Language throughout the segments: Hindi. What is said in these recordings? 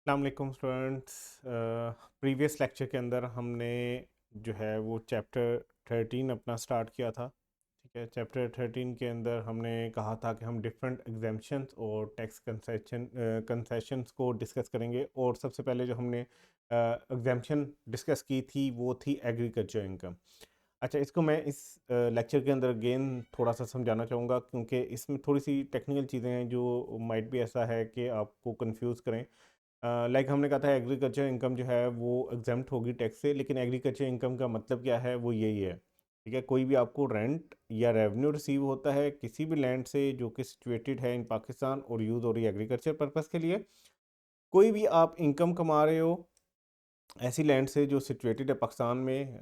अस्सलाम वालेकुम स्टूडेंट्स। प्रीवियस लेक्चर के अंदर हमने जो है वो चैप्टर 13 अपना स्टार्ट किया था। ठीक है, चैप्टर 13 के अंदर हमने कहा था कि हम डिफरेंट एग्जाम्पशंस और टैक्स कंसेशंस को डिस्कस करेंगे। और सबसे पहले जो हमने एग्जाम्पशन डिस्कस की थी वो थी एग्रीकल्चर इनकम। अच्छा, इसको मैं इस लेक्चर के अंदर अगेन थोड़ा सा समझाना चाहूँगा, क्योंकि इसमें थोड़ी सी टेक्निकल चीज़ें हैं जो माइट भी ऐसा है कि आपको कंफ्यूज करें। लाइक हमने कहा था एग्रीकल्चर इनकम जो है वो एग्जाम्प्ट होगी टैक्स से, लेकिन एग्रीकल्चर इनकम का मतलब क्या है वो यही है। ठीक है, कोई भी आपको रेंट या रेवेन्यू रिसीव होता है किसी भी लैंड से जो कि सिचुएटेड है इन पाकिस्तान और यूज़ हो रही है एग्रीकल्चर पर्पज़ के लिए। कोई भी आप इनकम कमा रहे हो ऐसी लैंड से जो सिचुएटेड है पाकिस्तान में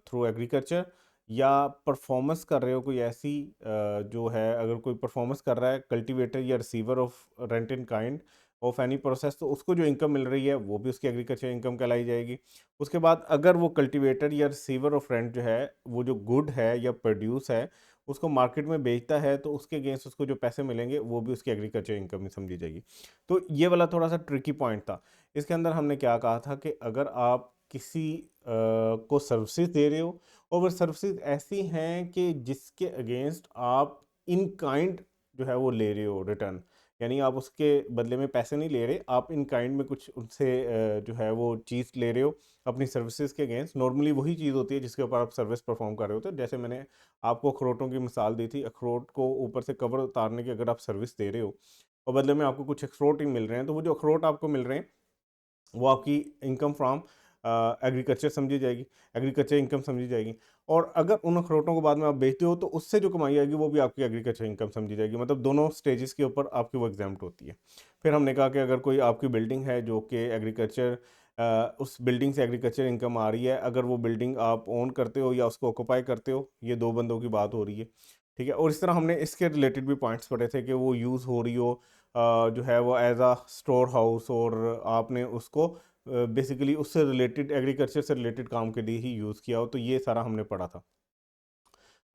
थ्रू एग्रीकल्चर, या परफॉर्मेंस कर रहे हो कोई ऐसी जो है, अगर कोई परफॉर्मेंस कर रहा है कल्टीवेटर या receiver of rent in kind of any process, तो उसको जो इनकम मिल रही है वो भी उसकी एग्रीकल्चर इनकम कहलाई जाएगी। उसके बाद अगर वो कल्टीवेटर या रिसीवर ऑफ रेंट जो है वो जो गुड है या प्रोड्यूस है उसको मार्केट में बेचता है, तो उसके अगेंस्ट उसको जो पैसे मिलेंगे वो भी उसकी एग्रीकल्चर इनकम ही समझी जाएगी। तो ये वाला थोड़ा सा ट्रिकी पॉइंट था। इसके अंदर हमने क्या कहा था कि अगर आप किसी को सर्विसेज दे रहे हो और वो सर्विसेज ऐसी हैं कि जिसके अगेंस्ट आप इन काइंड जो है वो ले रहे हो रिटर्न, यानी आप उसके बदले में पैसे नहीं ले रहे, आप इन काइंड में कुछ उनसे जो है वो चीज़ ले रहे हो अपनी सर्विसेज के अगेंस्ट। नॉर्मली वही चीज़ होती है जिसके ऊपर आप सर्विस परफॉर्म कर रहे होते हो। जैसे मैंने आपको अखरोटों की मिसाल दी थी, अखरोट को ऊपर से कवर उतारने की अगर आप सर्विस दे रहे हो और बदले में आपको कुछ अखरोट ही मिल रहे हैं, तो वो जो अखरोट आपको मिल रहे हैं वो आपकी इनकम फ्रॉम एग्रीकल्चर समझी जाएगी, एग्रीकल्चर इनकम समझी जाएगी। और अगर उन अखरोटों को बाद में आप बेचते हो तो उससे जो कमाई आएगी वो भी आपकी एग्रीकल्चर इनकम समझी जाएगी। मतलब दोनों स्टेजेस के ऊपर आपकी वो एग्जाम्प्ट होती है। फिर हमने कहा कि अगर कोई आपकी बिल्डिंग है जो कि एग्रीकल्चर, उस बिल्डिंग से एग्रीकल्चर इनकम आ रही है, अगर वो बिल्डिंग आप ओन करते हो या उसको ऑक्यूपाई करते हो, ये दो बंदों की बात हो रही है। ठीक है, और इस तरह हमने इसके रिलेटेड भी पॉइंट्स पढ़े थे कि वो यूज़ हो रही हो जो है वो एज अ स्टोर हाउस, और आपने उसको बेसिकली उससे रिलेटेड एग्रीकल्चर से रिलेटेड काम के लिए ही यूज़ किया हो। तो ये सारा हमने पढ़ा था।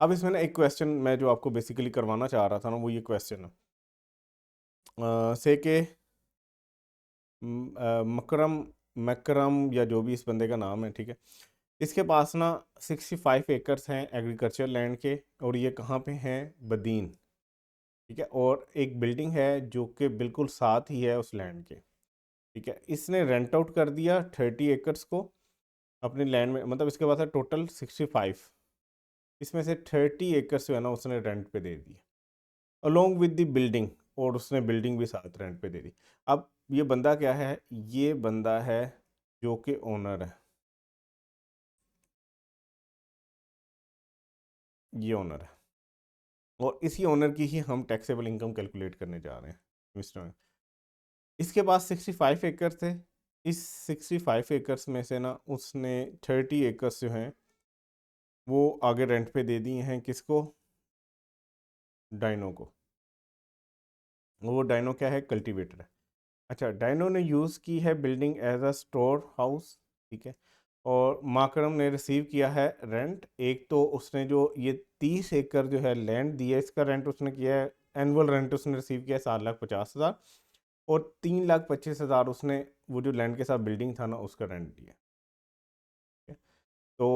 अब इसमें ना एक क्वेश्चन मैं जो आपको बेसिकली करवाना चाह रहा था ना, वो ये क्वेश्चन है से के मकरम मकरम या जो भी इस बंदे का नाम है, ठीक है, इसके पास ना 65 एकर्स हैं एग्रीकल्चर लैंड के, और ये कहाँ पे हैं? बदीन। ठीक है, और एक बिल्डिंग है जो कि बिल्कुल साथ ही है उस लैंड के। ठीक है, इसने रेंट आउट कर दिया 30 एकर्स को अपने लैंड में, मतलब इसके पास है टोटल 65। इसमें से 30 एकर्स जो है ना उसने रेंट पे दे दिए अलोंग विद द बिल्डिंग, और उसने बिल्डिंग भी साथ रेंट पे दे दी। अब ये बंदा क्या है? ये बंदा है जो कि ओनर है, ये ओनर है, और इसी ओनर की ही हम टैक्सेबल इनकम कैलकुलेट करने जा रहे हैं मिस्टर। इसके पास 65 एकड़ थे। इस 65 एकर्स में से ना उसने 30 एकर्स जो हैं वो आगे रेंट पे दे दिए हैं। किसको? डाइनो को। वो डाइनो क्या है? कल्टीवेटर है। अच्छा, डाइनो ने यूज़ की है building as a store house. ठीक है, और माकरम ने रिसीव किया है रेंट। एक तो उसने जो ये 30 एकड़ जो है लैंड दिया, इसका रेंट उसने किया है, एनुअल रेंट उसने रिसीव किया है 7,50,000, और 3,25,000 उसने वो जो लैंड के साथ बिल्डिंग था ना उसका रेंट दिया। तो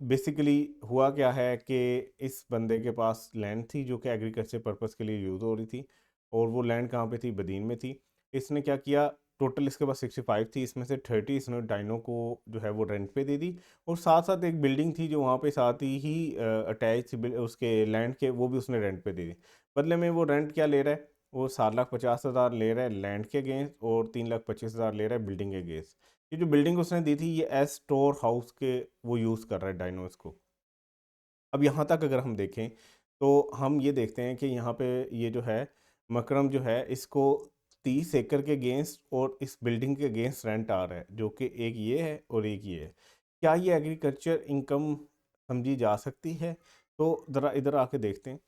बेसिकली हुआ क्या है कि इस बंदे के पास लैंड थी जो कि एग्रीकल्चर पर्पज़ के लिए यूज़ हो रही थी, और वो लैंड कहाँ पे थी? बदीन में थी। इसने क्या किया? टोटल इसके पास 65 थी, इसमें से 30 इसने डाइनो को जो है वो रेंट पे दे दी, और साथ साथ एक बिल्डिंग थी जो वहाँ पे साथ ही अटैच उसके लैंड के, वो भी उसने रेंट पे दे दी। बदले में वो रेंट क्या ले रहा है? वो 7,50,000 ले रहा है लैंड के अगेंस्ट, और 3,25,000 ले रहा है बिल्डिंग के अगेंस्ट। ये जो बिल्डिंग उसने दी थी ये एज स्टोर हाउस के वो यूज़ कर रहा है डायनो इसको। अब यहाँ तक अगर हम देखें तो हम ये देखते हैं कि यहाँ पे ये जो है मकरम जो है इसको 30 एकड़ के अगेंस्ट और इस बिल्डिंग के अगेंस्ट रेंट आ रहा है, जो कि एक ये है और एक ये है। क्या ये एग्रीकल्चर इनकम समझी जा सकती है? तो ज़रा इधर आके देखते हैं।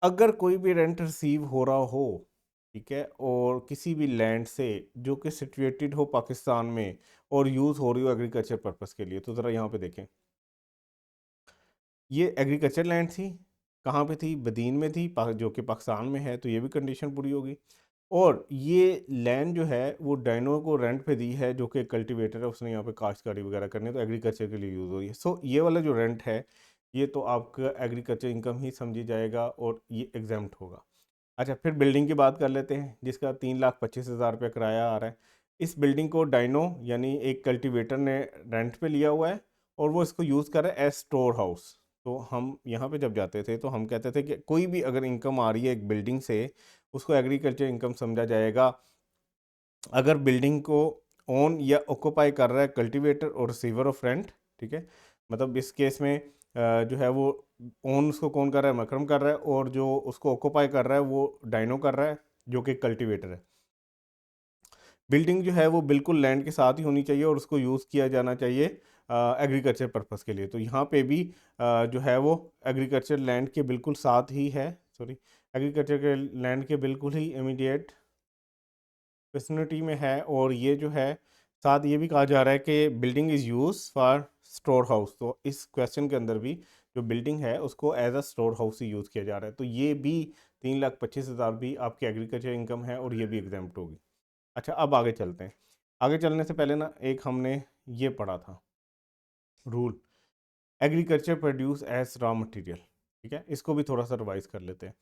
अगर कोई भी रेंट रिसीव हो रहा हो, ठीक है, और किसी भी लैंड से जो कि सिचुएटेड हो पाकिस्तान में और यूज़ हो रही हो एग्रीकल्चर पर्पस के लिए, तो ज़रा यहाँ पे देखें। ये एग्रीकल्चर लैंड थी, कहाँ पे थी? बदीन में थी, जो कि पाकिस्तान में है, तो ये भी कंडीशन पूरी होगी। और ये लैंड जो है वो डाइनो को रेंट पे दी है, जो कि कल्टीवेटर है, उसने यहाँ पे काश्तकारी वगैरह करनी है, तो एग्रीकल्चर के लिए यूज़ हो रही है। सो ये वाला जो रेंट है ये तो आपका एग्रीकल्चर इनकम ही समझी जाएगा और ये एग्जाम्प्ट होगा। अच्छा, फिर बिल्डिंग की बात कर लेते हैं जिसका 3,25,000 रुपये किराया आ रहा है। इस बिल्डिंग को डाइनो यानी एक कल्टीवेटर ने रेंट पे लिया हुआ है और वो इसको यूज़ कर रहा है एज स्टोर हाउस। तो हम यहाँ पे जब जाते थे तो हम कहते थे कि कोई भी अगर इनकम आ रही है एक बिल्डिंग से, उसको एग्रीकल्चर इनकम समझा जाएगा अगर बिल्डिंग को ओन या ऑक्यूपाई कर रहा है कल्टीवेटर और रिसीवर ऑफ रेंट। ठीक है, मतलब इस केस में जो है वो ओन उसको कौन कर रहा है, मकरम कर रहा है, और जो उसको ऑक्यूपाई कर रहा है वो डाइनो कर रहा है जो कि कल्टीवेटर है। बिल्डिंग जो है वो बिल्कुल लैंड के साथ ही होनी चाहिए और उसको यूज़ किया जाना चाहिए एग्रीकल्चर पर्पस के लिए। तो यहाँ पे भी जो है वो एग्रीकल्चर लैंड के बिल्कुल साथ ही है, सॉरी, एग्रीकल्चर के लैंड के बिल्कुल ही इमीडिएट विसिनिटी में है। और ये जो है साथ ये भी कहा जा रहा है कि building is use for store house. तो इस क्वेश्चन के अंदर भी जो बिल्डिंग है उसको एज अ स्टोर हाउस ही यूज़ किया जा रहा है। तो ये भी 3,25,000 भी आपकी एग्रीकल्चर इनकम है और ये भी एग्जाम्प्ट होगी। अच्छा, अब आगे चलते हैं। आगे चलने से पहले ना एक हमने ये पढ़ा था rule, agriculture produce as raw material. ठीक है, इसको भी थोड़ा सा रिवाइज कर लेते हैं।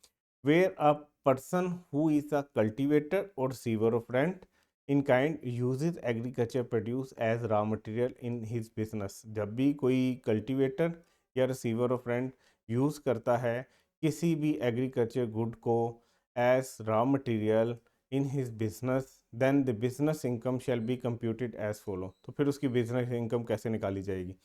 Where a person who is a cultivator और receiver of rent in kind uses agriculture produce as raw material in his business. जब भी कोई कल्टीवेटर या रिसीवर ऑफ रेंट यूज़ करता है किसी भी एग्रीकल्चर गुड को as raw material in his business, then the business income shall be computed as follow. तो फिर उसकी बिजनेस इनकम कैसे निकाली जाएगी?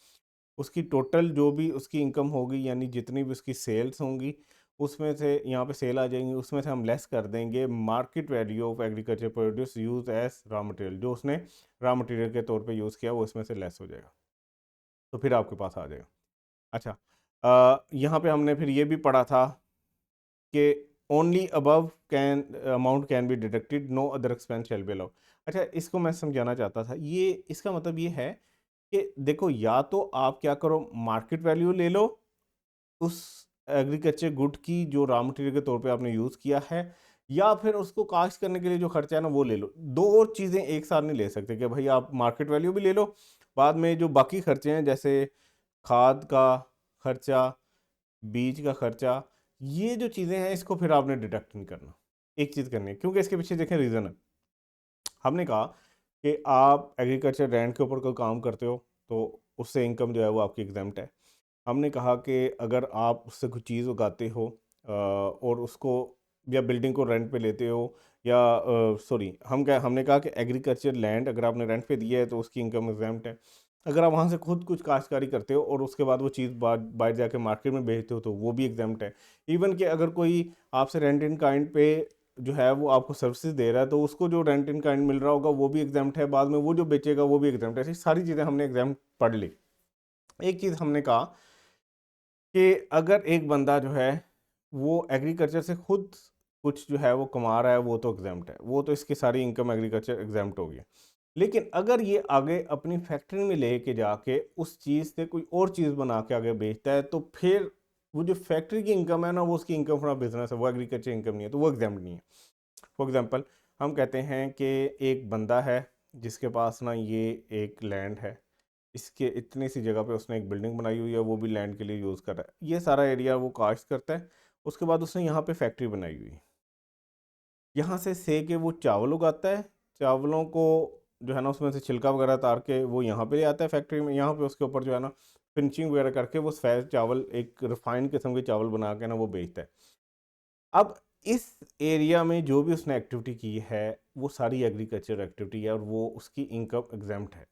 उसकी टोटल जो भी उसकी इनकम होगी यानी जितनी भी उसकी सेल्स होंगी उसमें से, यहाँ पे सेल आ जाएंगी, उसमें से हम लेस कर देंगे market value of agriculture produce use as raw material. जो उसने रॉ मटेरियल के तौर पे यूज़ किया वो इसमें से लेस हो जाएगा, तो फिर आपके पास आ जाएगा। अच्छा, यहाँ पे हमने फिर ये भी पढ़ा था कि only above can amount can be deducted, no other expense shall be allowed. अच्छा, इसको मैं समझाना चाहता था। ये इसका मतलब ये है कि देखो, या तो आप क्या करो, मार्केट वैल्यू ले लो उस एग्रीकल्चर गुड की जो रॉ मटेरियल के तौर पे आपने यूज़ किया है, या फिर उसको काश्त करने के लिए जो खर्चा है ना वो ले लो। दो और चीज़ें एक साथ नहीं ले सकते कि भाई आप मार्केट वैल्यू भी ले लो, बाद में जो बाकी खर्चे हैं जैसे खाद का खर्चा, बीज का खर्चा, ये जो चीज़ें हैं इसको फिर आपने डिडक्ट नहीं करना। एक चीज़ करनी है, क्योंकि इसके पीछे देखें रीज़न है। हमने कहा कि आप एग्रीकल्चर लैंड के ऊपर कोई काम करते हो तो उससे इनकम जो है वो आपकी एग्जाम्प्ट है। हमने कहा कि अगर आप उससे कुछ चीज़ उगाते हो और उसको या बिल्डिंग को रेंट पे लेते हो, या सॉरी, हमने कहा कि एग्रीकल्चर लैंड अगर आपने रेंट पे दिया है तो उसकी इनकम एग्जाम्प्ट है। अगर आप वहाँ से खुद कुछ काश्तकारी करते हो और उसके बाद वो चीज़ बाहर जाके मार्केट में बेचते हो तो वो भी एग्जाम्प्ट है। इवन कि अगर कोई आपसे रेंट इन काइंड पे जो है वो आपको सर्विसेज दे रहा है तो उसको जो रेंट इन काइंड मिल रहा होगा वो भी एग्जाम्प्ट है, बाद में वो जो बेचेगा वो भी एग्जाम्प्ट है। ऐसी सारी चीज़ें हमने एग्जाम पढ़ ली। एक चीज़ हमने कहा कि अगर एक बंदा जो है वो एग्रीकल्चर से खुद कुछ जो है वो कमा रहा है वो तो एग्जाम्प्ट है, वो तो इसकी सारी इनकम एग्रीकल्चर एग्जाम्प्ट होगी। लेकिन अगर ये आगे अपनी फैक्ट्री में लेके जाके उस चीज़ से कोई और चीज़ बना के आगे बेचता है तो फिर वो जो फैक्ट्री की इनकम है ना वो उसकी इनकम फ्रॉम बिजनेस है, वो एग्रीकल्चर इनकम नहीं है, तो वो एग्जाम्प्ट नहीं है। फॉर एग्जांपल, हम कहते हैं कि एक बंदा है जिसके पास ना ये एक लैंड है, इसके इतनी सी जगह पे उसने एक बिल्डिंग बनाई हुई है, वो भी लैंड के लिए यूज़ कर रहा है, ये सारा एरिया वो काश्त करता है। उसके बाद उसने यहाँ पे फैक्ट्री बनाई हुई है, यहाँ से के वो चावल उगाता है, चावलों को जो है ना उसमें से छिलका वगैरह उतार के वो यहाँ पे ले आता है फैक्ट्री में, यहाँ पे उसके ऊपर जो है ना फिनिशिंग वगैरह करके वो सफ़ेद चावल, एक रिफाइंड किस्म के चावल बना के ना वो बेचता है। अब इस एरिया में जो भी उसने एक्टिविटी की है वो सारी एग्रीकल्चर एक्टिविटी है और वो उसकी इनकम एग्जाम्प्ट है।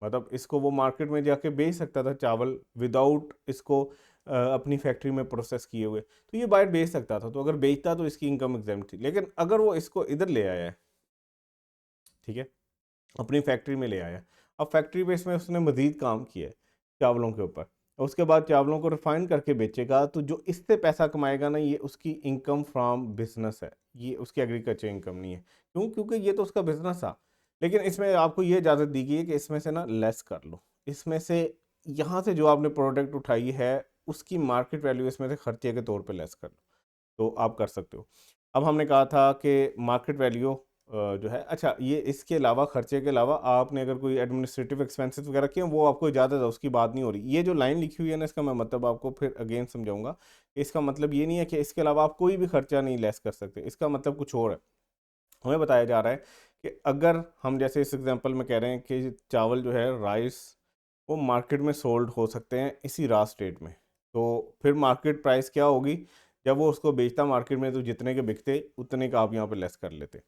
मतलब इसको वो मार्केट में जाके बेच सकता था चावल विदाउट इसको अपनी फैक्ट्री में प्रोसेस किए हुए, तो ये बाहर बेच सकता था, तो अगर बेचता तो इसकी इनकम एग्जाम्प्ट थी। लेकिन अगर वो इसको इधर ले आया है, ठीक है, अपनी फैक्ट्री में ले आया, अब फैक्ट्री बेस में उसने मज़ीद काम किया है चावलों के ऊपर, और उसके बाद चावलों को रिफाइन करके बेचेगा, तो जो इससे पैसा कमाएगा ना ये उसकी इनकम फ्रॉम बिजनेस है, ये उसकी एग्रीकल्चर इनकम नहीं है। क्यों? क्योंकि ये तो उसका बिजनेस था। लेकिन इसमें आपको ये इजाज़त दी गई है कि इसमें से ना लेस कर लो, इसमें से यहाँ से जो आपने प्रोडक्ट उठाई है उसकी मार्केट वैल्यू इसमें से खर्चे के तौर पर लेस कर लो, तो आप कर सकते हो। अब हमने कहा था कि मार्केट वैल्यू जो है, अच्छा ये इसके अलावा, खर्चे के अलावा आपने अगर कोई एडमिनिस्ट्रेटिव एक्सपेंसेस वगैरह किए हैं वो आपको इजाज़त है, उसकी बात नहीं हो रही। ये जो लाइन लिखी हुई है ना, इसका मैं मतलब आपको फिर अगेन समझाऊंगा। इसका मतलब ये नहीं है कि इसके अलावा आप कोई भी खर्चा नहीं लेस कर सकते, इसका मतलब कुछ और है। हमें बताया जा रहा है कि अगर हम जैसे इस एग्जांपल में कह रहे हैं कि चावल जो है, राइस, वो मार्केट में सोल्ड हो सकते हैं इसी रात स्टेट में, तो फिर मार्केट प्राइस क्या होगी? जब वो उसको बेचता मार्केट में तो जितने के बिकते उतने का आप यहाँ पे लेस कर लेते।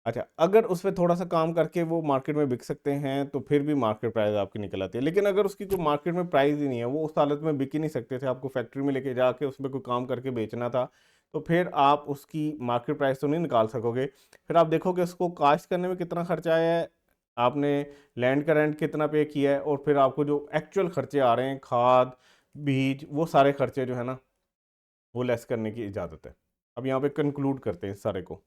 अच्छा, अगर उस पे थोड़ा सा काम करके वो मार्केट में बिक सकते हैं तो फिर भी मार्केट प्राइस आपकी निकल आती है। लेकिन अगर उसकी कोई मार्केट में प्राइस ही नहीं है, वो उस हालत में बिक ही नहीं सकते थे, आपको फैक्ट्री में लेके जाके उसमें कोई काम करके बेचना था, तो फिर आप उसकी मार्केट प्राइस तो नहीं निकाल सकोगे। फिर आप देखोगे उसको कास्ट करने में कितना खर्चा आया है, आपने लैंड का रेंट कितना पे किया है, और फिर आपको जो एक्चुअल खर्चे आ रहे हैं, खाद, बीज, वो सारे खर्चे जो है ना, वो लेस करने की इजाज़त है। अब यहाँ पे कंक्लूड करते हैं इस सारे को।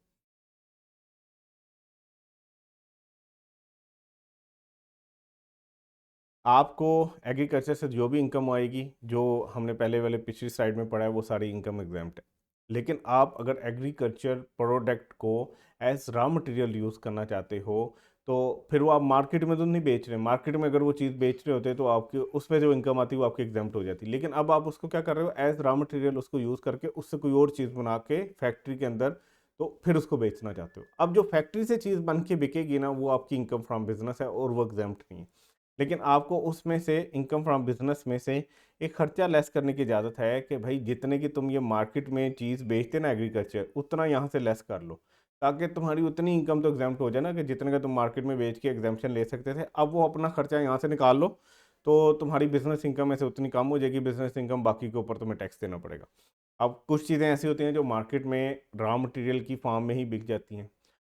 आपको एग्रीकल्चर से जो भी इनकम आएगी, जो हमने पहले वाले पिछली स्लाइड में पढ़ा है, वो सारी इनकम एग्जाम्प्ट है। लेकिन आप अगर एग्रीकल्चर प्रोडक्ट को एज रॉ मटेरियल यूज़ करना चाहते हो, तो फिर वो आप मार्केट में तो नहीं बेच रहे। मार्केट में अगर वो चीज़ बेच रहे होते तो आपकी उसमें जो इनकम आती है वो आपकी एग्जाम्प्ट हो जाती। लेकिन अब आप उसको क्या कर रहे हो, एज रॉ मटेरियल उसको यूज़ करके उससे कोई और चीज़ बना के फैक्ट्री के अंदर, तो फिर उसको बेचना चाहते हो। अब जो फैक्ट्री से चीज़ बन के बिकेगी ना, वो आपकी इनकम फ्रॉम बिजनेस है और वो एग्जाम्प्ट नहीं है। लेकिन आपको उसमें से, इनकम फ्रॉम बिजनेस में से, एक खर्चा लेस करने की इजाज़त है कि भाई जितने की तुम ये मार्केट में चीज़ बेचते ना एग्रीकल्चर, उतना यहाँ से लेस कर लो, ताकि तुम्हारी उतनी इनकम तो एग्जाम्प्ट हो जाए ना, कि जितने का तुम मार्केट में बेच के एग्जाम्पशन ले सकते थे, अब वो अपना खर्चा यहाँ से निकाल लो, तो तुम्हारी बिजनेस इनकम में से उतनी कम हो जाएगी बिजनेस इनकम, बाकी के ऊपर तुम्हें टैक्स देना पड़ेगा। अब कुछ चीज़ें ऐसी होती हैं जो मार्केट में रॉ मटेरियल की फॉर्म में ही बिक जाती हैं।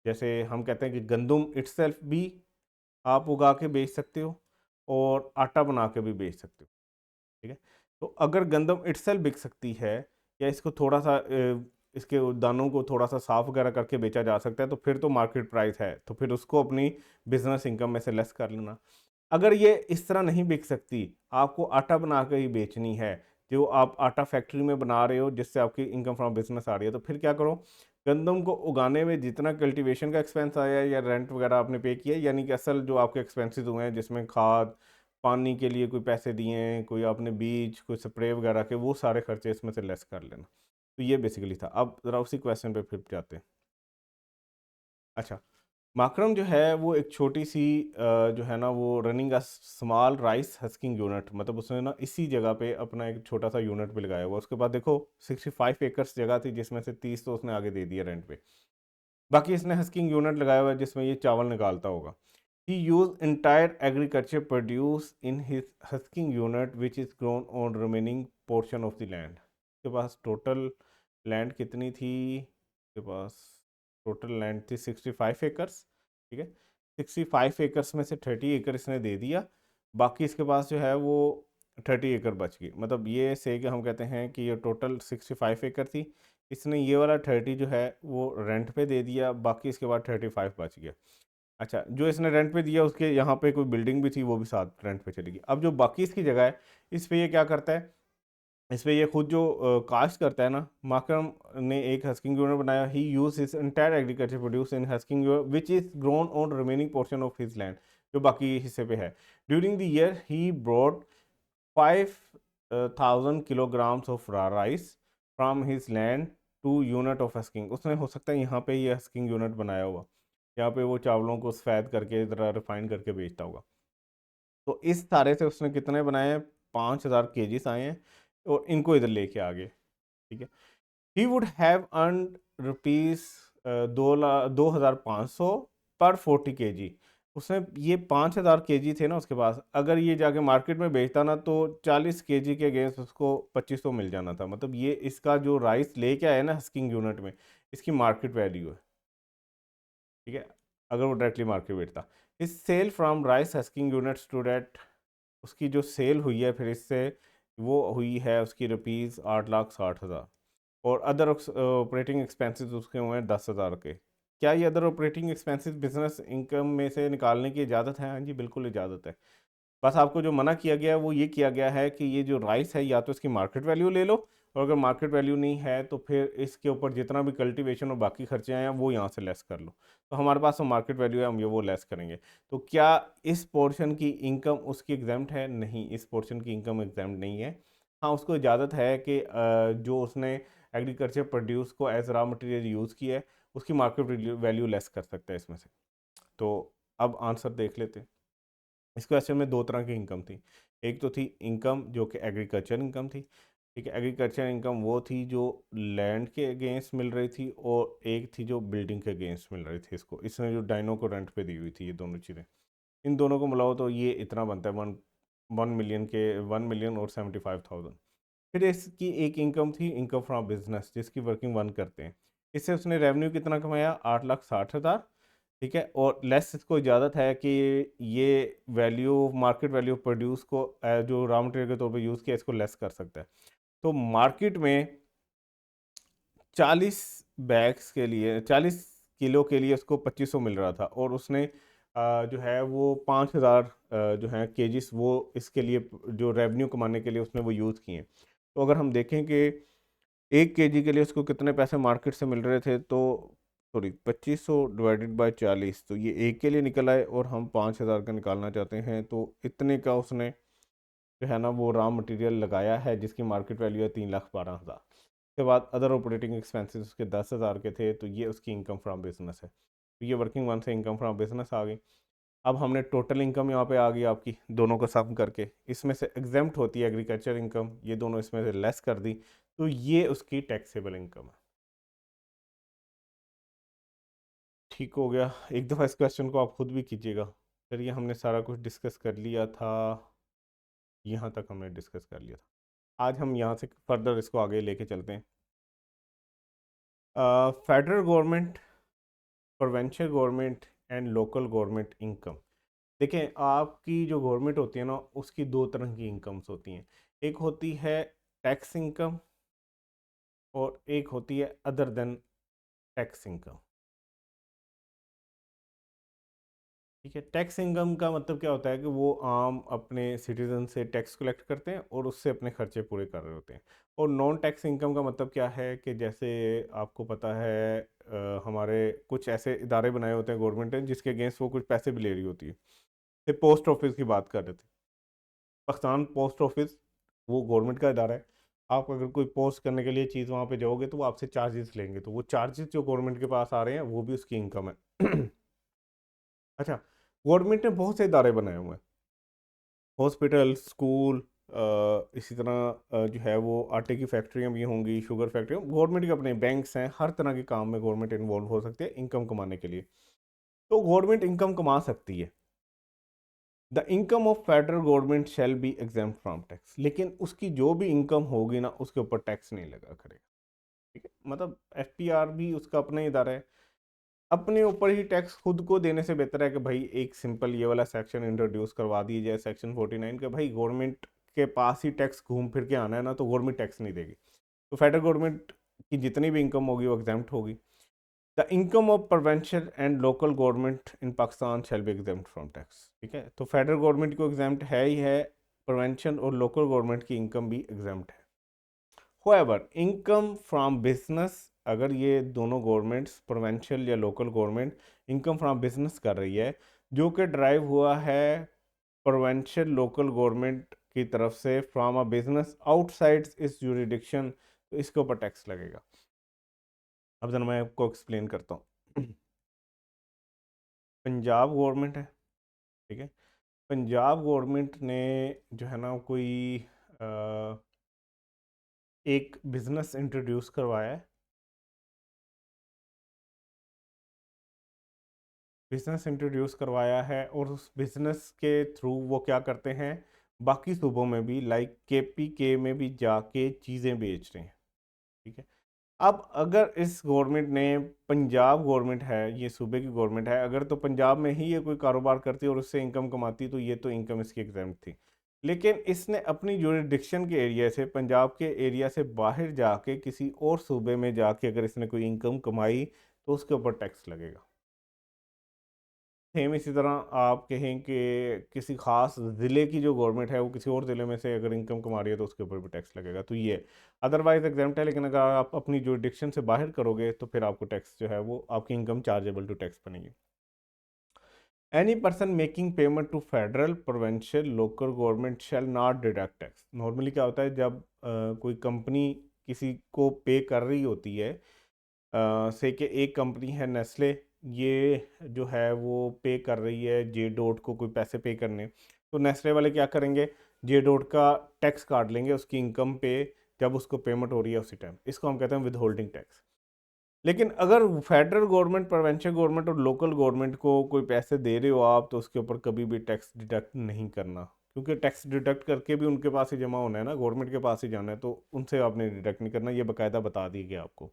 जैसे हम कहते हैं कि गंदम इट्सेल्फ भी आप उगा के बेच सकते हो और आटा बना के भी बेच सकते हो। ठीक है, तो अगर गंदम इटसेल्फ बिक सकती है, या इसको थोड़ा सा इसके दानों को थोड़ा सा साफ वगैरह करके बेचा जा सकता है, तो फिर तो मार्केट प्राइस है, तो फिर उसको अपनी बिजनेस इनकम में से लेस कर लेना। अगर ये इस तरह नहीं बिक सकती, आपको आटा बना के ही बेचनी है, जो आप आटा फैक्ट्री में बना रहे हो जिससे आपकी इनकम फ्रॉम बिजनेस आ रही है, तो फिर क्या करो, गंदम को उगाने में जितना कल्टीवेशन का एक्सपेंस आया है या रेंट वगैरह आपने पे किया है, यानी कि असल जो आपके एक्सपेंसेस हुए हैं, जिसमें खाद पानी के लिए कोई पैसे दिए हैं, कोई आपने बीज, कोई स्प्रे वगैरह के, वो सारे खर्चे इसमें से लेस कर लेना। तो ये बेसिकली था। अब ज़रा उसी क्वेश्चन पे फिर जाते हैं। अच्छा, माकरम जो है वो एक छोटी सी जो है ना, वो running a small rice husking unit, मतलब उसने ना इसी जगह पे अपना एक छोटा सा यूनिट भी लगाया हुआ। उसके बाद देखो 65 एकर्स जगह थी, जिसमें से 30 तो उसने आगे दे दिया रेंट पे, बाकी इसने हस्किंग यूनिट लगाया हुआ है जिसमें ये चावल निकालता होगा। He used entire agriculture produce in his husking unit which is grown on remaining portion of the land। उसके पास टोटल लैंड कितनी थी? उसके पास टोटल लैंड थी 65 एकर्स। ठीक है, 65 एकर्स में से 30 एकड़ इसने दे दिया, बाकी इसके पास जो है वो 30 एकड़ बच गई। मतलब ये से कि हम कहते हैं कि ये टोटल 65 एकड़ थी, इसने ये वाला 30 जो है वो रेंट पे दे दिया, बाकी इसके बाद 35 बच गया। अच्छा, जो इसने रेंट पे दिया उसके यहाँ पे कोई बिल्डिंग भी थी, वो भी साथ रेंट पे चलेगी। अब जो बाकी इसकी जगह है, इस पे ये क्या करता है, इस पे ये खुद जो कास्ट करता है ना, माकरम ने एक हस्किंग यूनिट बनाया। He use his entire agriculture produce in husking unit which is grown on remaining portion of his land, जो बाकी हिस्से पे है। During the year he brought 5,000 kilograms of rice from his land to unit of husking. उसने हो सकता है यहाँ पे ये हस्किंग यूनिट बनाया हुआ, यहाँ पे वो चावलों को सफ़ेद करके ज़रा रिफाइन करके बेचता होगा। तो इस सारे से उसने कितने बनाए हैं? 5,000 केजीस आए हैं, और इनको इधर लेके आ गए। ठीक है, he would have earn rupees 2,500 पर 40 kg। उसने ये 5,000 केजी थे ना उसके पास, अगर ये जाके मार्केट में बेचता ना, तो 40 kg के अगेंस्ट उसको 2,500 मिल जाना था। मतलब ये इसका जो राइस लेके आया ना हस्किंग यूनिट में, इसकी मार्केट वैल्यू है। ठीक है, अगर वो डायरेक्टली मार्केट बेचता। His sale from rice husking unit stood at, उसकी जो सेल हुई है फिर इससे, वो हुई है उसकी ₹8,60,000। और अदर ऑपरेटिंग एक्सपेंसेस उसके हुए हैं 10,000 के। क्या ये other operating expenses business income में से निकालने की इजाज़त है? हाँ जी, बिल्कुल इजाज़त है। बस आपको जो मना किया गया है वो ये किया गया है कि ये जो राइस है, या तो इसकी मार्केट वैल्यू ले लो, और अगर मार्केट वैल्यू नहीं है तो फिर इसके ऊपर जितना भी कल्टीवेशन और बाकी खर्चे आए हैं वो यहाँ से लेस कर लो, तो हमारे पास तो मार्केट वैल्यू है, हम ये वो लेस करेंगे। तो क्या इस पोर्शन की इनकम उसकी एग्जाम्प्ट है? नहीं, इस पोर्शन की इनकम एग्जाम्प्ट नहीं है। हाँ, उसको इजाज़त है कि जो उसने एग्रीकल्चर प्रोड्यूस को एज रॉ मटेरियल यूज़ किया है उसकी मार्केट वैल्यू लेस कर सकता है इसमें से। तो अब आंसर देख लेते हैं। इस क्वेश्चन में दो तरह की इनकम थी। एक तो थी इनकम जो कि एग्रीकल्चर इनकम थी, ठीक है। एग्रीकल्चर इनकम वो थी जो लैंड के अगेंस्ट मिल रही थी, और एक थी जो बिल्डिंग के अगेंस्ट मिल रही थी। इसने जो डाइनो को रेंट पे दी हुई थी, ये दोनों चीज़ें, इन दोनों को मिलाओ तो ये इतना बनता है 1 मिलियन और 75,000। फिर इसकी एक इनकम थी इनकम फ्रॉम बिजनेस, जिसकी वर्किंग वन करते हैं। इससे उसने रेवेन्यू कितना कमाया? 8,60,000, ठीक है। और लेस इसको इजाज़त है कि ये वैल्यू, मार्केट वैल्यू प्रोड्यूस को जो रॉ मटेरियल के तौर पे यूज़ किया, इसको लेस कर सकता है। तो मार्केट में 40 बैग्स के लिए, 40 किलो के लिए उसको 2500 मिल रहा था, और उसने जो है वो 5,000 जो है केजीस वो इसके लिए, जो रेवेन्यू कमाने के लिए उसने वो यूज़ किए। तो अगर हम देखें कि 1 केजी के लिए उसको कितने पैसे मार्केट से मिल रहे थे, तो सॉरी 2500 डिवाइडेड बाय 40, तो ये एक के लिए निकल आए, और हम 5,000 का निकालना चाहते हैं, तो इतने का उसने जो है ना वो रॉ मटेरियल लगाया है, जिसकी मार्केट वैल्यू है 3,12,000। उसके बाद अदर ऑपरेटिंग एक्सपेंसेस उसके 10,000 के थे, तो ये उसकी इनकम फ्रॉम बिजनेस है। तो ये वर्किंग वन से इनकम फ्रॉम बिजनेस आ गई। अब हमने टोटल इनकम यहाँ पे आ गई आपकी, दोनों को सम करके, इसमें से एग्जेम्प्ट होती है एग्रीकल्चर इनकम, ये दोनों इसमें से लेस कर दी, तो ये उसकी टैक्सेबल इनकम है। ठीक हो गया। एक दफ़ा इस क्वेश्चन को आप खुद भी कीजिएगा। चलिए, हमने सारा कुछ डिस्कस कर लिया था, यहाँ तक हमने डिस्कस कर लिया था। आज हम यहाँ से फर्दर इसको आगे लेके चलते हैं। Federal government, provincial government and local government income. देखें, आपकी जो गवर्नमेंट होती है ना, उसकी दो तरह की इनकम्स होती हैं। एक होती है टैक्स इनकम, और एक होती है अदर देन टैक्स इनकम। ठीक है, टैक्स इनकम का मतलब क्या होता है कि वो आम अपने सिटीजन से टैक्स कलेक्ट करते हैं और उससे अपने खर्चे पूरे कर रहे होते हैं। और नॉन टैक्स इनकम का मतलब क्या है कि जैसे आपको पता है, हमारे कुछ ऐसे इदारे बनाए होते हैं गवर्नमेंट ने, जिसके अगेंस्ट वो कुछ पैसे भी ले रही होती है। जैसे पोस्ट ऑफिस की बात कर रहे थे, पाकिस्तान पोस्ट ऑफिस वो गवर्नमेंट का इदारा है। आप अगर कोई पोस्ट करने के लिए चीज़ वहाँ पे जाओगे तो वो आपसे चार्जेस लेंगे, तो वो चार्जेस जो गवर्नमेंट के पास आ रहे हैं वो भी उसकी इनकम है। अच्छा, गवर्नमेंट ने बहुत से इदारे बनाए हुए हैं, हॉस्पिटल, स्कूल, इसी तरह जो है वो आटे की फैक्ट्रियाँ भी होंगी, शुगर फैक्ट्रियाँ, गवर्नमेंट के अपने बैंक्स हैं, हर तरह के काम में गवर्नमेंट इन्वॉल्व हो सकती है इनकम कमाने के लिए। तो गवर्नमेंट इनकम कमा सकती है। The income of federal government shall be exempt from tax, लेकिन उसकी जो भी इनकम होगी ना उसके ऊपर टैक्स नहीं लगा करेगा। ठीक है, मतलब एफपीआर भी उसका अपना ही इदारा है, अपने ऊपर ही टैक्स खुद को देने से बेहतर है कि भाई एक सिंपल ये वाला सेक्शन इंट्रोड्यूस करवा दिया जाए, सेक्शन 49, के भाई गवर्नमेंट के पास ही टैक्स घूम फिर के आना है ना, तो गवर्नमेंट टैक्स नहीं देगी। तो फेडरल गवर्नमेंट की जितनी भी इनकम होगी वो एग्जाम्प्ट होगी। The income of provincial and local government in Pakistan shall be exempt from tax. ठीक है, तो फेडरल गवर्नमेंट को एग्जाम्प्ट है ही है, प्रोविंशियल और लोकल गवर्नमेंट की इनकम भी एग्जाम्प्ट है। होएवर इनकम फ्रॉम बिजनेस, अगर ये दोनों गवर्नमेंट्स, प्रोविंशियल या local government, income from business कर रही है जो कि ड्राइव हुआ है प्रोविंशियल लोकल गवर्नमेंट की तरफ से फ्रॉम अ बिजनेस आउटसाइड इस जुरिडिक्शन, तो इसके ऊपर टैक्स लगेगा। अब जरा मैं आपको एक्सप्लेन करता हूँ। पंजाब गवर्नमेंट है, ठीक है। पंजाब गवर्नमेंट ने जो है ना कोई एक बिजनेस इंट्रोड्यूस करवाया है। बिजनेस इंट्रोड्यूस करवाया है, और उस बिजनेस के थ्रू वो क्या करते हैं, बाकी सूबों में भी लाइक केपीके में भी जाके चीज़ें बेच रहे हैं। ठीक है, अब अगर इस गवर्नमेंट ने, पंजाब गवर्नमेंट है, ये सूबे की गवर्नमेंट है, अगर तो पंजाब में ही ये कोई कारोबार करती और उससे इनकम कमाती, तो ये तो इनकम इसकी एग्जाम्प्ट थी। लेकिन इसने अपनी जुरिडिक्शन के एरिया से, पंजाब के एरिया से बाहर जाके किसी और सूबे में जाके अगर इसने कोई इनकम कमाई, तो उसके ऊपर टैक्स लगेगा। सेम इसी तरह आप कहें कि किसी खास ज़िले की जो गवर्नमेंट है वो किसी और ज़िले में से अगर इनकम कमा रही है तो उसके ऊपर भी टैक्स लगेगा, तो ये अदरवाइज एग्जाम्प्ट है। लेकिन अगर आप अपनी जुरिडिक्शन से बाहर करोगे तो फिर आपको टैक्स जो है वो आपकी इनकम चार्जेबल टू टैक्स बनेगी। Any person making payment to federal provincial local government shall not deduct tax. Normally क्या होता है जब कोई कंपनी किसी को पे कर रही होती है, से कि एक कंपनी है नेस्ले, ये जो है वो पे कर रही है जे डॉट को कोई पैसे पे करने, तो नेस्ले वाले क्या करेंगे, जे डॉट का टैक्स काट लेंगे उसकी इनकम पे जब उसको पेमेंट हो रही है उसी टाइम। इसको हम कहते हैं विद होल्डिंग टैक्स। लेकिन अगर फेडरल गवर्नमेंट, प्रोविंशियल गवर्नमेंट और लोकल गवर्नमेंट को कोई पैसे दे रहे हो आप, तो उसके ऊपर कभी भी टैक्स डिडक्ट नहीं करना, क्योंकि टैक्स डिडक्ट करके भी उनके पास ही जमा होना है ना, गवर्नमेंट के पास ही जाना है, तो उनसे आपने डिडक्ट नहीं करना, ये बाकायदा बता दी गया आपको।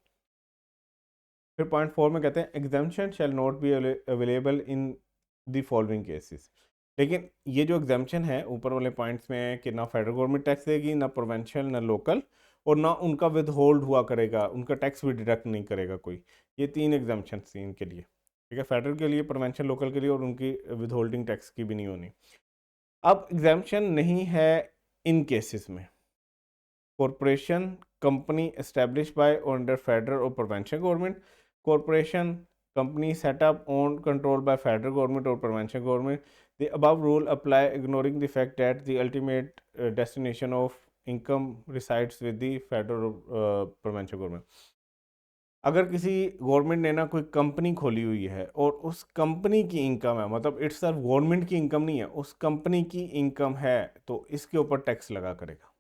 फिर पॉइंट 4 में कहते हैं exemption shall not be available in the following cases. लेकिन ये जो एग्जाम्पशन है ऊपर वाले पॉइंट्स में है कि ना फेडरल गवर्नमेंट टैक्स देगी, ना प्रोविंशियल, ना लोकल, और ना उनका विद होल्ड हुआ करेगा, उनका टैक्स भी डिडक्ट नहीं करेगा कोई। ये 3 एग्जाम्पशन थी इनके लिए, ठीक है, फेडरल के लिए, प्रोविंशियल, लोकल के लिए, और उनकी विद होल्डिंग टैक्स की भी नहीं होनी। अब एग्जाम्पशन नहीं है इन केसेस में कॉरपोरेशन, कंपनी एस्टेब्लिश बाय और अंडर फेडरल और provincial government, corporation, company set up own control by federal government और provincial government. The above rule apply ignoring the fact that the ultimate destination of income resides with the federal provincial government. अगर किसी गवर्नमेंट ने ना कोई कंपनी खोली हुई है और उस कंपनी की इनकम है, मतलब इट्स सिर्फ गवर्नमेंट की इनकम नहीं है, उस कंपनी की इनकम है, तो इसके ऊपर टैक्स लगा करेगा,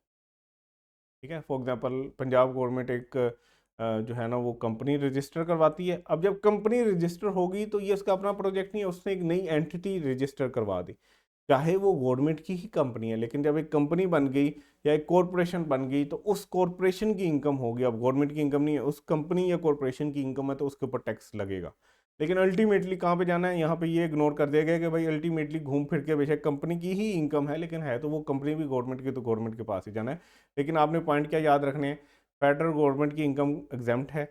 ठीक है। फॉर एग्जांपल पंजाब गवर्नमेंट एक जो है ना वो कंपनी रजिस्टर करवाती है। अब जब कंपनी रजिस्टर होगी तो ये उसका अपना प्रोजेक्ट नहीं है, उसने एक नई एंटिटी रजिस्टर करवा दी, चाहे वो गवर्नमेंट की ही कंपनी है, लेकिन जब एक कंपनी बन गई या एक कॉरपोरेशन बन गई तो उस कॉरपोरेशन की इनकम होगी, अब गवर्नमेंट की इनकम नहीं है, उस कंपनी या कॉरपोरेशन की इनकम है, तो उसके ऊपर टैक्स लगेगा। लेकिन अल्टीमेटली कहाँ पे जाना है, यहाँ पे ये इग्नोर कर दिया गया कि भाई अल्टीमेटली घूम फिर के बेशक कंपनी की ही इनकम है, लेकिन है तो वो कंपनी भी गवर्नमेंट की, तो गवर्नमेंट के पास ही जाना है। लेकिन आपने पॉइंट क्या याद रखने हैं, फेडरल गवर्नमेंट की इनकम एग्जाम्प्ट है,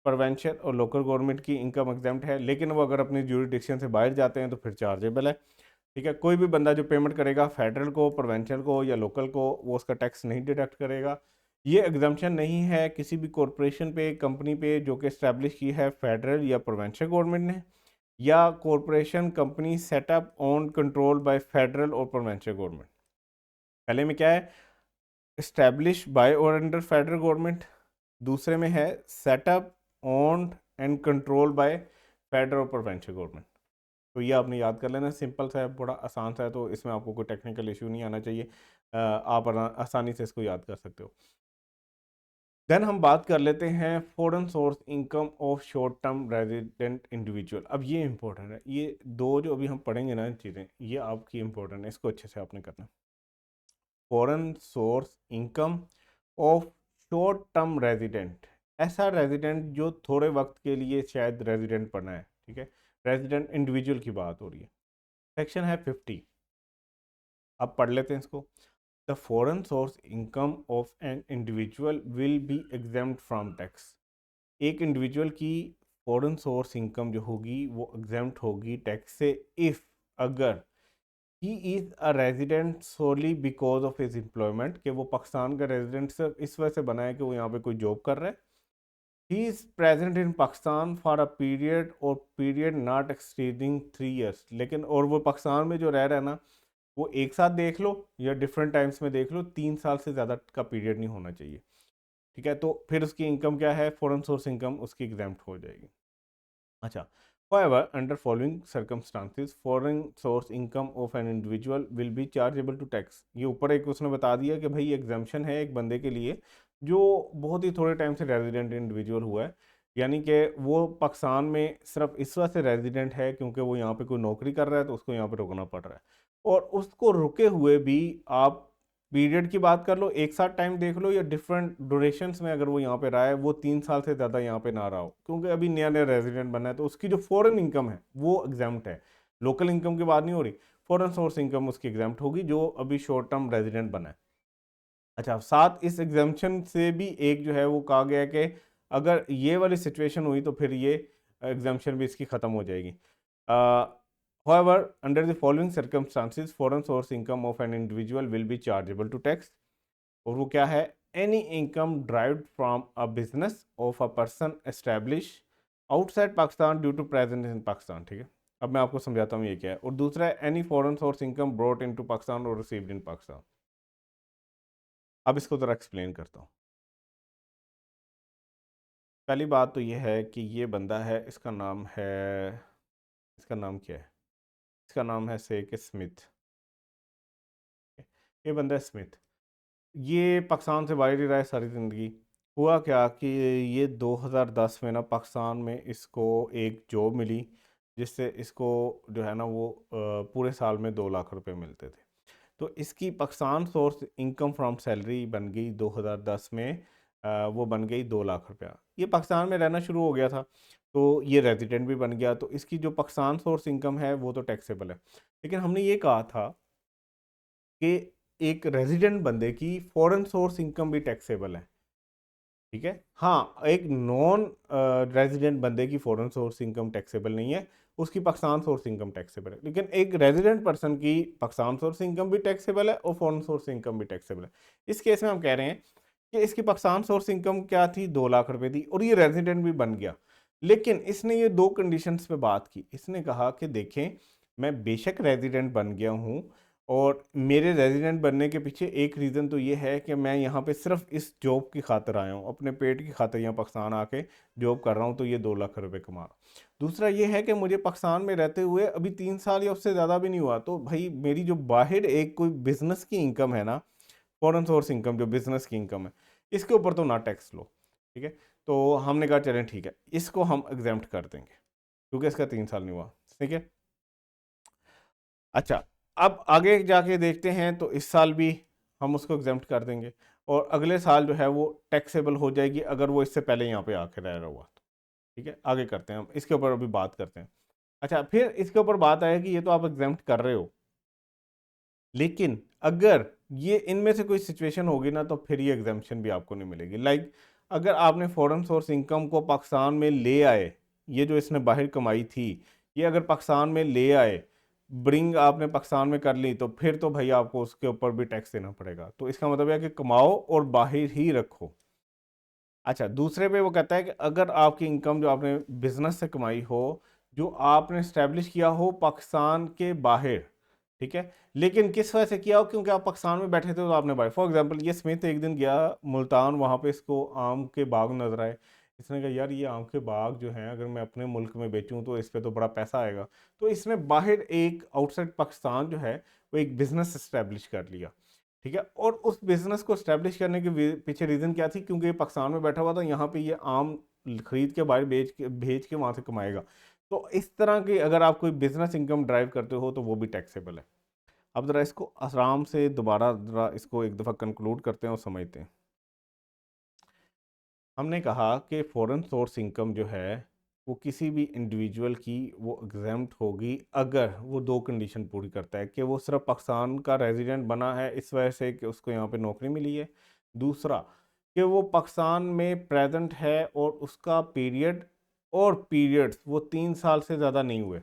प्रोविंशियल और लोकल गवर्नमेंट की इनकम एग्जाम्प्ट है, लेकिन वो अगर अपनी ज्यूरिडिक्शन से बाहर जाते हैं तो फिर चार्जेबल है, ठीक है। कोई भी बंदा जो पेमेंट करेगा फेडरल को, प्रोविंशियल को या लोकल को, वो उसका टैक्स नहीं डिडक्ट करेगा। ये एग्जाम्पशन नहीं है किसी भी कॉरपोरेशन पे, कंपनी पे जो कि इस्टेब्लिश की है फेडरल या प्रोविंशियल गवर्नमेंट ने, या corporation, company setup on control by federal और प्रोविंशियल गवर्नमेंट। पहले में क्या है, इस्टेब्लिश बाय और अंडर फेडरल गवर्नमेंट, दूसरे में है setup on and control by federal और प्रोविंशियल गवर्नमेंट। तो ये आपने याद कर लेना, सिंपल सा है, बड़ा आसान सा है, तो इसमें आपको कोई टेक्निकल इशू नहीं आना चाहिए, आप आसानी से इसको याद कर सकते हो। देन हम बात कर लेते हैं foreign source income of short term resident individual. अब ये इंपॉर्टेंट है, ये दो जो अभी हम पढ़ेंगे ना चीज़ें, ये आपकी इंपॉर्टेंट है, इसको अच्छे से आपने करना है। Foreign source income of short term resident, ऐसा रेजिडेंट जो थोड़े वक्त के लिए शायद रेजिडेंट बना है, ठीक है, रेजिडेंट इंडिविजुअल की बात हो रही है। सेक्शन है 50, अब पढ़ लेते हैं इसको। The foreign source income of an individual will be exempt from tax. एक इंडिविजुअल की फॉरेन सोर्स इनकम जो होगी वो एग्जाम्प्ट होगी टैक्स से, इफ़, अगर he is a resident solely because of his employment, कि वो पाकिस्तान का रेजिडेंट सिर्फ इस वजह से बना है कि वो यहाँ पे कोई जॉब कर रहा है। He is present in Pakistan for a period, और पीरियड नॉट एक्ससीडिंग 3 years, लेकिन और वो पाकिस्तान में जो रह रहा है ना, वो एक साथ देख लो या डिफरेंट टाइम्स में देख लो, 3 साल से ज़्यादा का पीरियड नहीं होना चाहिए, ठीक है। तो फिर उसकी इनकम क्या है, फॉरेन सोर्स इनकम उसकी एग्जाम्प्ट हो जाएगी। अच्छा, however under following circumstances foreign source income of an individual will be chargeable to tax। ये ऊपर एक उसने बता दिया कि भाई एग्जाम्पशन है एक बंदे के लिए जो बहुत ही थोड़े टाइम से रेजिडेंट इंडिविजुअल हुआ है, यानी कि वो पाकिस्तान में सिर्फ इस वजह से रेजिडेंट है क्योंकि वो यहाँ पे कोई नौकरी कर रहा है, तो उसको यहाँ पे रुकना पड़ रहा है, और उसको रुके हुए भी आप पीरियड की बात कर लो, एक साथ टाइम देख लो, या डिफरेंट ड्यूरेशंस में अगर वो यहाँ पे रहा है, वो 3 साल से ज़्यादा यहाँ पे ना रहा हो, क्योंकि अभी नया नया रेजिडेंट बना है, तो उसकी जो फॉरेन इनकम है वो एग्जाम्प्ट है। लोकल इनकम की बात नहीं हो रही, फॉरेन सोर्स इनकम उसकी एग्जाम्प्ट होगी जो अभी शॉर्ट टर्म रेजिडेंट बना है। अच्छा, साथ इस एग्जाम्पशन से भी एक जो है वो कहा गया है कि अगर ये वाली सिचुएशन हुई तो फिर ये एग्जाम्पशन भी इसकी ख़त्म हो जाएगी। However, under the following circumstances, foreign source income of an individual will be chargeable to tax. और वो क्या है? Any income derived from a business of a person established outside Pakistan due to presence in Pakistan. ठीक है, अब मैं आपको समझाता हूँ ये क्या है। और दूसरा है any foreign source income brought into Pakistan or received in Pakistan. अब इसको ज़रा एक्सप्लेन करता हूँ। पहली बात तो ये है कि ये बंदा है, इसका नाम क्या है? इसका नाम है शेख स्मिथ। ये बंदा है स्मिथ, ये पाकिस्तान से बाहर ही रहा है सारी ज़िंदगी। हुआ क्या कि ये 2010 में ना पाकिस्तान में इसको एक जॉब मिली, जिससे इसको जो है ना वो पूरे साल में 2 लाख रुपए मिलते थे। तो इसकी Pakistan source income from salary बन गई 2010 में, वो बन गई 2 लाख रुपया। ये पाकिस्तान में रहना शुरू हो गया था, तो ये रेजिडेंट भी बन गया, तो इसकी जो पाकिस्तान सोर्स इनकम है वो तो टैक्सेबल है। लेकिन हमने ये कहा था कि एक रेजिडेंट बंदे की फॉरेन सोर्स इनकम भी टैक्सेबल है। ठीक है, हाँ, एक नॉन रेजिडेंट बंदे की फॉरेन सोर्स इनकम टैक्सेबल नहीं है, उसकी पाकिस्तान सोर्स इनकम टैक्सेबल है। लेकिन एक रेजिडेंट पर्सन की पाकिस्तान सोर्स इनकम भी टैक्सेबल है और फॉरेन सोर्स इनकम भी टैक्सेबल है। इस केस में हम कह रहे हैं कि इसकी पाकिस्तान सोर्स इनकम क्या थी? 2 लाख रुपए थी, और ये रेजिडेंट भी बन गया। लेकिन इसने ये 2 कंडीशंस पे बात की। इसने कहा कि देखें, मैं बेशक रेजिडेंट बन गया हूँ, और मेरे रेजिडेंट बनने के पीछे एक रीज़न तो ये है कि मैं यहाँ पे सिर्फ इस जॉब की खातिर आया हूँ, अपने पेट की खातिर यहाँ पाकिस्तान आके जॉब कर रहा हूँ, तो ये 2 लाख रुपए कमा रहा हूँ। दूसरा ये है कि मुझे पाकिस्तान में रहते हुए अभी 3 साल या उससे ज़्यादा भी नहीं हुआ, तो भाई मेरी जो बाहर एक कोई बिजनेस की इनकम है ना, फॉरेन सोर्स इनकम जो बिजनेस की इनकम है, इसके ऊपर तो ना टैक्स लो। ठीक है, तो हमने कहा चलें ठीक है, इसको हम एग्जेम्प्ट कर देंगे क्योंकि इसका 3 साल नहीं हुआ। ठीक है, अच्छा, अब आगे जाके देखते हैं, तो इस साल भी हम उसको एग्जेम्प्ट कर देंगे, और अगले साल जो है वो टैक्सेबल हो जाएगी अगर वो इससे पहले यहाँ पे आके रह रहा हुआ तो। ठीक है, आगे करते हैं हम इसके ऊपर, अभी बात करते हैं। अच्छा, फिर इसके ऊपर बात आएगी कि ये तो आप एग्जेम्प्ट कर रहे हो, लेकिन अगर ये इनमें से कोई सिचुएशन होगी ना, तो फिर ये एग्जामेशन भी आपको नहीं मिलेगी। लाइक अगर आपने फॉरेन सोर्स इनकम को पाकिस्तान में ले आए, ये जो इसने बाहर कमाई थी, ये अगर पाकिस्तान में ले आए, ब्रिंग आपने पाकिस्तान में कर ली, तो फिर तो भाई आपको उसके ऊपर भी टैक्स देना पड़ेगा। तो इसका मतलब है कि कमाओ और बाहर ही रखो। अच्छा, दूसरे पे वो कहता है कि अगर आपकी इनकम जो आपने बिजनेस से कमाई हो, जो आपने स्टैब्लिश किया हो पाकिस्तान के बाहर, ठीक है, लेकिन किस वजह से किया हो? क्योंकि आप पाकिस्तान में बैठे थे, तो आपने बाहर, फॉर एग्जांपल ये स्मिथ एक दिन गया मुल्तान, वहाँ पे इसको आम के बाग नजर आए। इसने कहा यार, ये आम के बाग जो हैं अगर मैं अपने मुल्क में बेचूं तो इस पे तो बड़ा पैसा आएगा। तो इसने बाहर एक आउटसाइड पाकिस्तान जो है वो एक बिजनेस इस्टेब्लिश कर लिया। ठीक है, और उस बिजनेस को स्टैब्लिश करने के पीछे रीज़न क्या थी? क्योंकि ये पाकिस्तान में बैठा हुआ था, यहाँ पे ये आम खरीद के बाहर भेज के वहाँ से कमाएगा। तो इस तरह की अगर आप कोई बिजनेस इनकम ड्राइव करते हो तो वो भी टैक्सेबल है। अब ज़रा इसको आराम से दोबारा ज़रा इसको एक दफ़ा कंक्लूड करते हैं और समझते हैं। हमने कहा कि फॉरेन सोर्स इनकम जो है वो किसी भी इंडिविजुअल की वो एग्जाम्प्ट होगी अगर वो 2 कंडीशन पूरी करता है कि वो सिर्फ पाकिस्तान का रेजिडेंट बना है इस वजह से कि उसको यहाँ पे नौकरी मिली है, दूसरा कि वो पाकिस्तान में प्रेजेंट है और उसका पीरियड्स वो 3 साल से ज़्यादा नहीं हुए।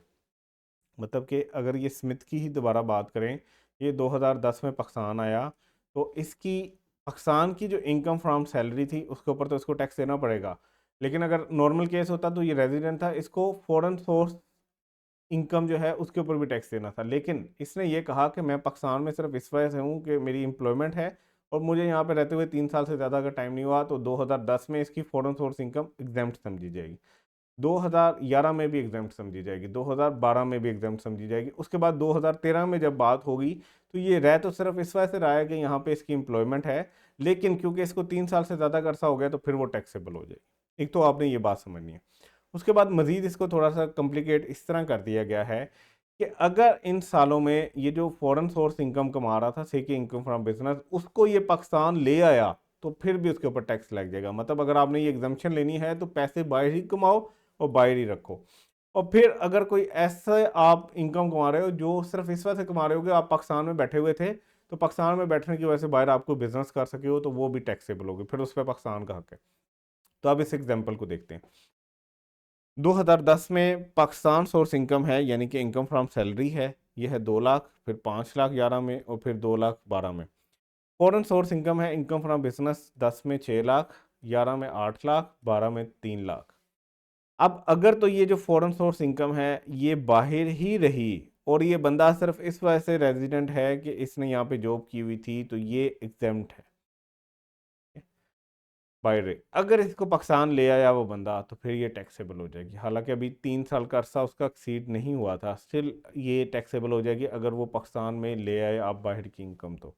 मतलब कि अगर ये स्मिथ की ही दोबारा बात करें, ये 2010 में पाकिस्तान आया, तो इसकी पाकिस्तान की जो इनकम फ्रॉम सैलरी थी उसके ऊपर तो इसको टैक्स देना पड़ेगा। लेकिन अगर नॉर्मल केस होता तो ये रेजिडेंट था, इसको फॉरेन सोर्स इनकम जो है उसके ऊपर भी टैक्स देना था। लेकिन इसने ये कहा कि मैं पाकिस्तान में सिर्फ इस वजह से हूँ कि मेरी एम्प्लॉयमेंट है और मुझे यहाँ पे रहते हुए 3 साल से ज़्यादा का टाइम नहीं हुआ, तो 2010 में इसकी फॉरेन सोर्स इनकम एग्जेम्प्ट समझी जाएगी, 2011 में भी एग्जाम समझी जाएगी, 2012 में भी एग्जाम समझी जाएगी। उसके बाद 2013 में जब बात होगी तो ये रह तो सिर्फ इस वजह से रहा है कि यहाँ पे इसकी एम्प्लॉयमेंट है, लेकिन क्योंकि इसको 3 साल से ज़्यादा का अरसा हो गया तो फिर वो टैक्सेबल हो जाएगी। एक तो आपने ये बात समझनी है। उसके बाद मज़ीद इसको थोड़ा सा कॉम्प्लिकेट इस तरह कर दिया गया है कि अगर इन सालों में ये जो फॉरेन सोर्स इनकम कमा रहा था, सेकी इनकम फ्रॉम बिजनेस, उसको ये पाकिस्तान ले आया तो फिर भी उसके ऊपर टैक्स लग जाएगा। मतलब अगर आपने ये एग्जाम्पशन लेनी है तो पैसे बाहर ही कमाओ और बाहर ही रखो। और फिर अगर कोई ऐसा आप इनकम कमा रहे हो जो सिर्फ इस वजह से कमा रहे हो कि आप पाकिस्तान में बैठे हुए थे, तो पाकिस्तान में बैठने की वजह से बाहर आपको बिजनेस कर सके हो, तो वो भी टैक्सेबल होगी, फिर उस पर पाकिस्तान का हक है। तो अब इस एग्जाम्पल को देखते हैं। 2010 में पाकिस्तान सोर्स इनकम है, यानी कि इनकम फ्रॉम सैलरी है, यह है 2 लाख, फिर 5 लाख 11 में, और फिर 2 लाख 12 में। फॉरेन सोर्स इनकम है इनकम फ्रॉम बिजनेस, 10 में 6 लाख, 11 में 8 लाख, 12 में 3 लाख। अब अगर तो ये जो फॉरेन सोर्स इनकम है ये बाहर ही रही, और ये बंदा सिर्फ इस वजह से रेजिडेंट है कि इसने यहाँ पे जॉब की हुई थी, तो ये एग्जेम्प्ट है बाहर। अगर इसको पाकिस्तान ले आया वो बंदा, तो फिर ये टैक्सेबल हो जाएगी। हालांकि अभी 3 साल का अरसा उसका एक्सीड नहीं हुआ था, स्टिल ये टैक्सेबल हो जाएगी अगर वो पाकिस्तान में ले आए आप बाहर की इनकम। तो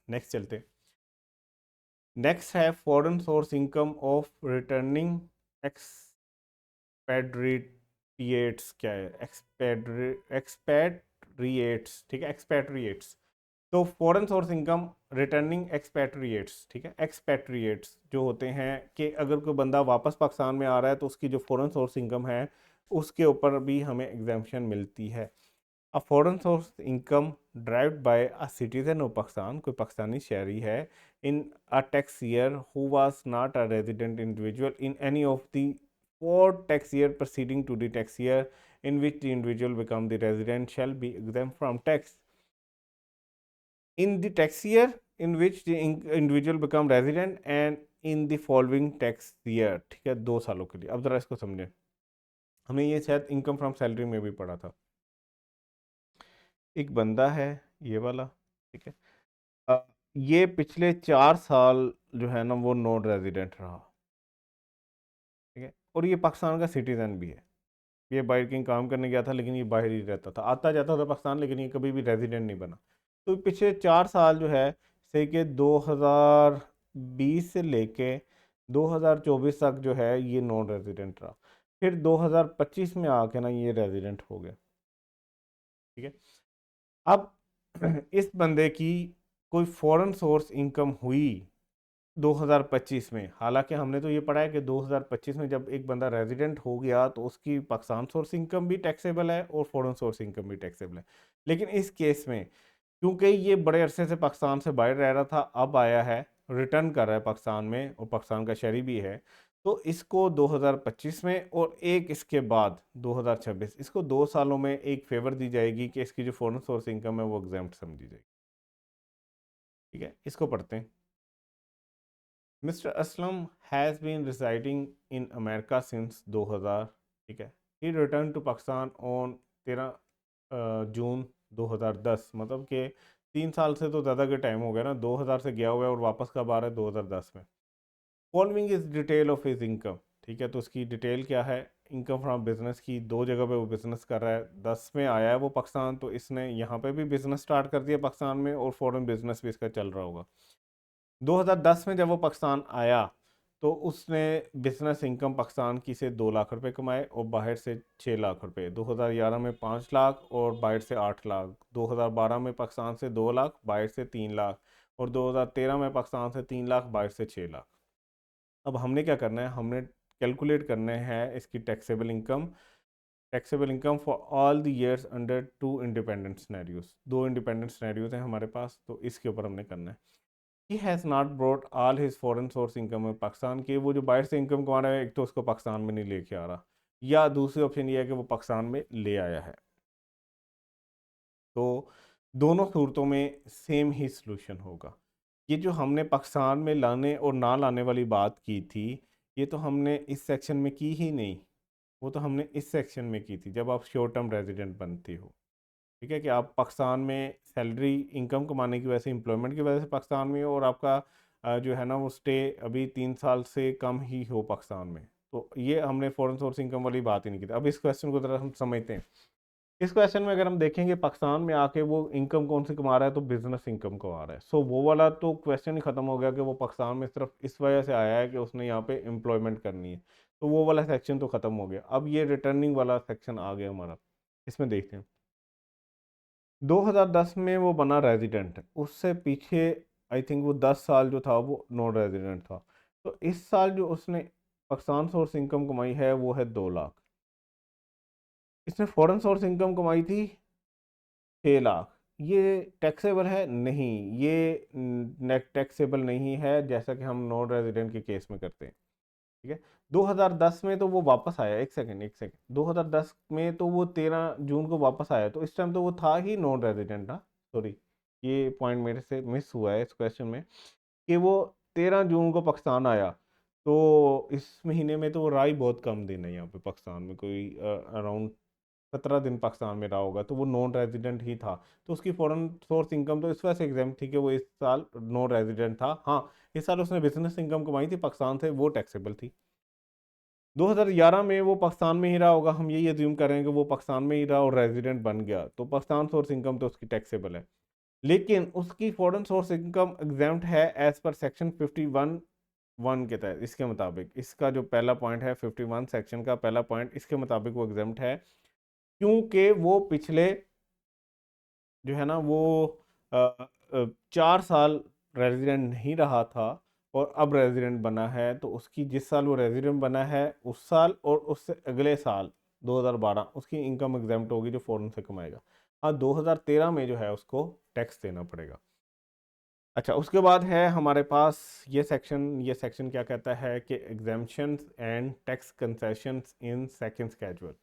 नेक्स्ट चलते। नेक्स्ट है foreign source income of returning expatriates. क्या है एक्सपेट्रिएट्स? ठीक है, एक्सपेट्रिएट्स। तो foreign source income returning expatriates, ठीक है, एक्सपेट्रिएट्स जो होते हैं कि अगर कोई बंदा वापस पाकिस्तान में आ रहा है तो उसकी जो फॉरेन सोर्स इनकम है उसके ऊपर भी हमें एग्जाम्पशन मिलती है। A foreign source income derived by a citizen of Pakistan, कोई पाकिस्तानी शहरी है, in a tax year who was not a resident individual in any of the 4 tax year proceeding to the tax year in which the individual become the resident shall be exempt from tax in the tax year in which the individual become resident and in the following tax year। ठीक है, 2 सालों के लिए। अब जरा इसको समझें, हमने ये शायद इनकम फ्रॉम सैलरी में भी पढ़ा था। एक बंदा है ये वाला, ठीक है, ये पिछले 4 साल जो है ना वो नॉन रेजिडेंट रहा, ठीक है, और ये पाकिस्तान का सिटीजन भी है। ये बाहर कहीं काम करने गया था लेकिन ये बाहर ही रहता था, आता जाता था पाकिस्तान, लेकिन ये कभी भी रेजिडेंट नहीं बना। तो पिछले 4 साल जो है, से कि 2020 से लेके 2024 तक जो है ये नॉन रेजिडेंट रहा, फिर 2025 में आके ना ये रेजिडेंट हो गया, ठीक है। अब इस बंदे की कोई फॉरेन सोर्स इनकम हुई 2025 में। हालांकि हमने तो ये पढ़ा है कि 2025 में जब एक बंदा रेजिडेंट हो गया तो उसकी पाकिस्तान सोर्स इनकम भी टैक्सेबल है और फॉरेन सोर्स इनकम भी टैक्सेबल है। लेकिन इस केस में क्योंकि ये बड़े अरसे से पाकिस्तान से बाहर रह रहा था, अब आया है, रिटर्न कर रहा है पाकिस्तान में और पाकिस्तान का शहरी भी है, तो इसको 2025 में और एक इसके बाद 2026, इसको 2 सालों में एक फेवर दी जाएगी कि इसकी जो फॉरेन सोर्स इनकम है वो एग्जाम्प्ट समझी जाएगी। ठीक है, इसको पढ़ते हैं। Mister Aslam has been residing in America since 2000, ठीक है। He return to Pakistan on 13 June 2010, मतलब कि 3 साल से तो ज़्यादा के टाइम हो गया ना, 2000 से गया हुआ है और वापस कब आ रहा है, 2010 में। Following is detail of his income, ठीक है, तो उसकी डिटेल क्या है, इनकम फ्रॉम बिजनेस की, 2 जगह पे वो बिजनेस कर रहा है। 10 में आया है वो पाकिस्तान, तो इसने यहाँ पे भी बिजनेस स्टार्ट कर दिया पाकिस्तान में, और फॉरेन बिजनेस भी इसका चल रहा होगा। 2010 में जब वो पाकिस्तान आया तो उसने बिजनेस इनकम पाकिस्तान की से 2 लाख रुपए कमाए और बाहर से 6 लाख रुपए। 2011 में 5 लाख और बाहर से 8 लाख। 2012 में पाकिस्तान से 2 लाख, बाहर से 3 लाख, और 2013 में पाकिस्तान से 3 लाख, बाहर से 6 लाख। अब हमने क्या करना है, हमने कैलकुलेट करना है इसकी taxable income. Taxable income for all the years under 2 independent scenarios. 2 independent scenarios हैं हमारे पास, तो इसके ऊपर हमने करना है। He has not brought all his foreign source income में, पाकिस्तान के वो जो बाहर से इनकम कमा रहा है, एक तो उसको पाकिस्तान में नहीं लेके आ रहा, या दूसरी ऑप्शन ये है कि वो पाकिस्तान में ले आया है। तो दोनों सूरतों में सेम ही सलूशन होगा। ये जो हमने पाकिस्तान में लाने और ना लाने वाली बात की थी, ये तो हमने इस सेक्शन में की ही नहीं, वो तो हमने इस सेक्शन में की थी जब आप शॉर्ट टर्म रेजिडेंट बनते हो। ठीक है, कि आप पाकिस्तान में सैलरी इनकम कमाने की वजह से, एम्प्लॉयमेंट की वजह से पाकिस्तान में हो, और आपका जो है ना वो स्टे अभी 3 साल से कम ही हो पाकिस्तान में, तो ये हमने फॉरेन सोर्स इनकम वाली बात ही नहीं की थी। अब इस क्वेश्चन को जरा हम समझते हैं। इस क्वेश्चन में अगर हम देखेंगे पाकिस्तान में आके वो इनकम कौन सी कमा रहा है, तो बिजनेस इनकम कमा रहा है। सो वो वाला तो क्वेश्चन ही खत्म हो गया कि वो पाकिस्तान में सिर्फ इस वजह से आया है कि उसने यहाँ पे एम्प्लॉयमेंट करनी है, तो वो वाला सेक्शन तो खत्म हो गया। अब ये रिटर्निंग वाला सेक्शन आ गया हमारा, इसमें देखते हैं। 2010 में वो बना रेजिडेंट, उससे पीछे आई थिंक वो 10 साल जो था वो नॉन रेजिडेंट था। तो इस साल जो उसने पाकिस्तान सोर्स इनकम कमाई है वो है 2 लाख। इसने फॉरेन सोर्स इनकम कमाई थी 6 लाख। ये टैक्सेबल है? नहीं, ये नेट टैक्सेबल नहीं है, जैसा कि हम नॉन रेजिडेंट के केस में करते हैं। ठीक है। 2010 में तो वो वापस आया, एक सेकंड 2010 में तो वो 13 जून को वापस आया, तो इस टाइम तो वो था ही नॉन रेजिडेंट ना, सॉरी ये पॉइंट मेरे से मिस हुआ है इस क्वेश्चन में, कि वो 13 जून को पाकिस्तान आया। तो इस महीने में तो वो रहा ही बहुत कम दिन है यहाँ पे पाकिस्तान में, कोई अराउंड 17 दिन पाकिस्तान में रहा होगा, तो वो नॉन रेजिडेंट ही था। तो उसकी फॉरेन सोर्स इनकम तो इस वजह से एग्जाम थी कि वो इस साल नॉन रेजिडेंट था। हाँ, इस साल उसने बिजनेस इनकम कमाई थी पाकिस्तान से, वो टैक्सेबल थी। 2011 में वो पाकिस्तान में ही रहा होगा, हम यही अज्यूम करेंगे वो पाकिस्तान में ही रहा और रेजिडेंट बन गया, तो पाकिस्तान सोर्स इनकम तो उसकी टैक्सेबल है। लेकिन उसकी फॉरेन सोर्स इनकम एग्जाम्प्ट है एज पर सेक्शन 51(1) के तहत। इसके मुताबिक इसका जो पहला पॉइंट है 51 सेक्शन का पहला पॉइंट, इसके मुताबिक वो एग्जाम्प्ट है, क्योंकि वो पिछले जो है ना वो 4 साल रेजिडेंट नहीं रहा था और अब रेजिडेंट बना है, तो उसकी जिस साल वो रेजिडेंट बना है उस साल और उससे अगले साल 2012 उसकी इनकम एग्जाम्प्ट होगी जो फॉरेन से कमाएगा। हाँ, 2013 में जो है उसको टैक्स देना पड़ेगा। अच्छा, उसके बाद है हमारे पास ये सेक्शन क्या कहता है कि exemptions and tax concessions in second schedule.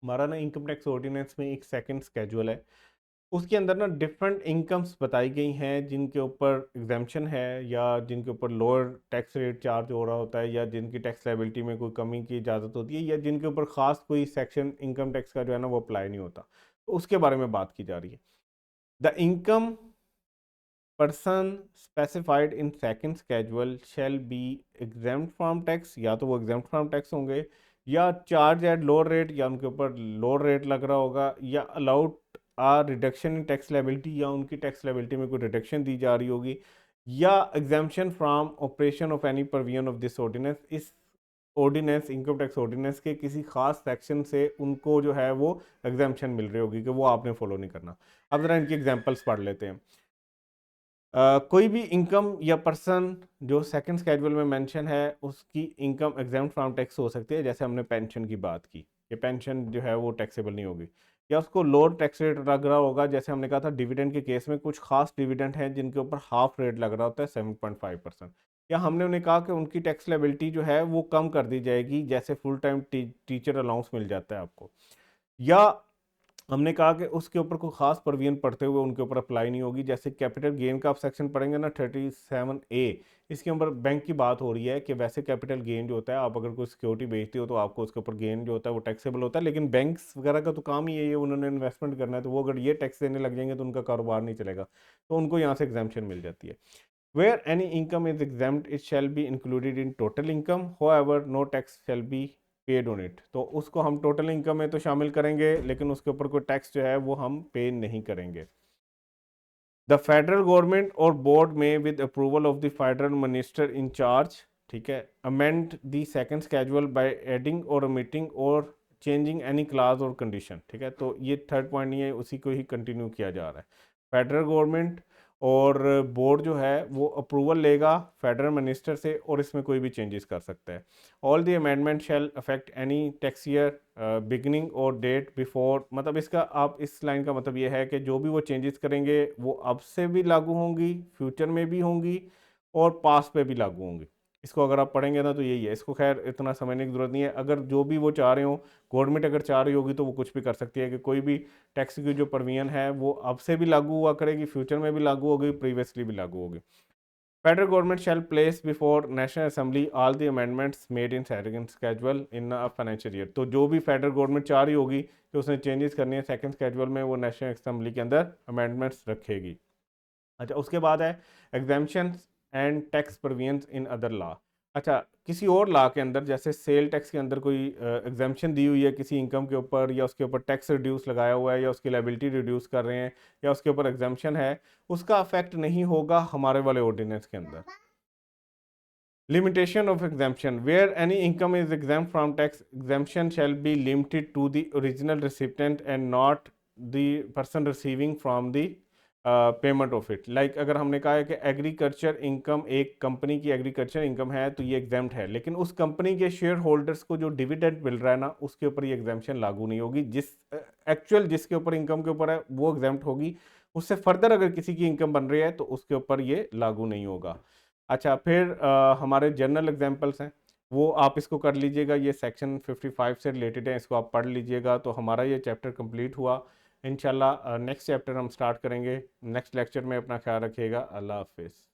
हमारा ना इनकम टैक्स ऑर्डिनेंस में एक सेकंड स्केड्यूल है, उसके अंदर ना डिफरेंट इनकम्स बताई गई हैं जिनके ऊपर एग्जाम्पशन है या जिनके ऊपर लोअर टैक्स रेट चार्ज हो रहा होता है या जिनकी टैक्स लायबिलिटी में कोई कमी की इजाज़त होती है या जिनके ऊपर ख़ास कोई सेक्शन इनकम टैक्स का जो है ना वो अप्लाई नहीं होता, तो उसके बारे में बात की जा रही है। The income person specified in second schedule shall be exempt from tax, या तो वो एग्जाम्प्ट फ्रॉम टैक्स होंगे या चार्ज एट लोअर रेट, या उनके ऊपर लोअर रेट लग रहा होगा, या allowed a reduction in tax liability, या उनकी टैक्स लायबिलिटी में कोई रिडक्शन दी जा रही होगी, या exemption from operation of any provision of this ordinance, इस ऑर्डिनेंस इनकम टैक्स ऑर्डिनेंस के किसी खास सेक्शन से उनको जो है वो एग्जाम्पशन मिल रही होगी कि वो आपने फॉलो नहीं करना। अब ज़रा इनकी एग्जाम्पल्स पढ़ लेते हैं। कोई भी इनकम या पर्सन जो सेकंड स्केड्यूल में मेंशन है उसकी इनकम एग्जाम्प्ट फ्रॉम टैक्स हो सकती है, जैसे हमने पेंशन की बात की कि पेंशन जो है वो टैक्सेबल नहीं होगी, या उसको लोअर टैक्स रेट लग रहा होगा, जैसे हमने कहा था डिविडेंड के केस में कुछ खास डिविडेंड हैं जिनके ऊपर हाफ रेट लग रहा होता है 7.5%, या हमने उन्हें कहा कि उनकी टैक्स लायबिलिटी जो है वो कम कर दी जाएगी, जैसे फुल टाइम टीचर अलाउंस मिल जाता है आपको, या हमने कहा कि उसके ऊपर कोई खास प्रोविजन पढ़ते हुए उनके ऊपर अप्लाई नहीं होगी, जैसे कैपिटल गेन का आप सेक्शन पढ़ेंगे ना 37A, इसके ऊपर बैंक की बात हो रही है कि वैसे कैपिटल गेन जो होता है, आप अगर कोई सिक्योरिटी बेचते हो तो आपको उसके ऊपर गेन जो होता है वो टैक्सेबल होता है, लेकिन बैंक्स वगैरह का तो काम ही यही है, उन्होंने इन्वेस्टमेंट करना है, तो वो अगर ये टैक्स देने लग जाएंगे तो उनका कारोबार नहीं चलेगा, तो उनको यहाँ से एग्जाम्पशन मिल जाती है। Where any income is exempt, it shall be included in total income. However, no tax shall be paid on it. तो उसको हम टोटल इनकम में तो शामिल करेंगे, लेकिन उसके ऊपर कोई टैक्स जो है वो हम पे नहीं करेंगे। द फेडरल गवर्नमेंट और बोर्ड में with approval of the federal minister in charge, ठीक है, amend the second schedule by adding और ओमिटिंग और चेंजिंग एनी क्लास और कंडीशन, ठीक है, तो ये थर्ड पॉइंट नहीं है, उसी को ही कंटिन्यू किया जा रहा है। फेडरल गवर्नमेंट और बोर्ड जो है वो अप्रूवल लेगा फेडरल मिनिस्टर से और इसमें कोई भी चेंजेस कर सकता है। All the amendment shall affect any tax year beginning और डेट बिफोर, मतलब इसका आप इस लाइन का मतलब ये है कि जो भी वो चेंजेस करेंगे वो अब से भी लागू होंगी, फ्यूचर में भी होंगी और पास्ट पे भी लागू होंगी। इसको अगर आप पढ़ेंगे ना तो यही है, इसको खैर इतना समझने की जरूरत नहीं है, अगर जो भी वो चाह रहे हो, गवर्नमेंट अगर चाह रही होगी तो वो कुछ भी कर सकती है कि कोई भी टैक्स की जो प्रोविजन है वो अब से भी लागू हुआ करेगी, फ्यूचर में भी लागू होगी, प्रीवियसली भी लागू होगी। Federal government shell place before national assembly all the amendments made in second schedule in a financial year, तो जो भी फेडरल गवर्नमेंट चाह रही होगी कि उसने चेंजेस करनी है सेकंड स्केड्यूल में, वो नेशनल असेंबली के अंदर अमेंडमेंट्स रखेगी। अच्छा, उसके बाद है exemptions and tax provisions in other law. अच्छा, किसी और लॉ के अंदर जैसे सेल टैक्स के अंदर कोई एग्जाम्पशन दी हुई है किसी इनकम के ऊपर, या उसके ऊपर टैक्स रिड्यूस लगाया हुआ है, या उसकी लायबिलिटी रिड्यूस कर रहे हैं, या उसके ऊपर एग्जाम्पशन है, उसका अफेक्ट नहीं होगा हमारे वाले ऑर्डिनेंस के अंदर। Limitation of exemption. Where any income is exempt from tax, exemption shall be limited to the original recipient and not the person receiving from the payment of it. Like अगर हमने कहा है कि एग्रीकल्चर इनकम, एक कंपनी की एग्रीकल्चर इनकम है तो ये एग्जाम्प्ट है, लेकिन उस कंपनी के शेयर होल्डर्स को जो डिविडेंड मिल रहा है ना उसके ऊपर ये एग्जाम्पशन लागू नहीं होगी, जिस एक्चुअल जिसके ऊपर इनकम के ऊपर है वो एग्जाम्प्ट होगी, उससे फर्दर अगर किसी की इनकम बन रही है तो उसके ऊपर ये लागू नहीं होगा। अच्छा, फिर हमारे जनरल एग्जाम्पल्स हैं। वो आप इसको कर लीजिएगा। ये सेक्शन 55 से रिलेटेड है, इसको आप पढ़ लीजिएगा। तो हमारा ये चैप्टर कंप्लीट हुआ। इंशाल्लाह नेक्स्ट चैप्टर हम स्टार्ट करेंगे नेक्स्ट लेक्चर में। अपना ख्याल रखिएगा। अल्लाह हाफिज़।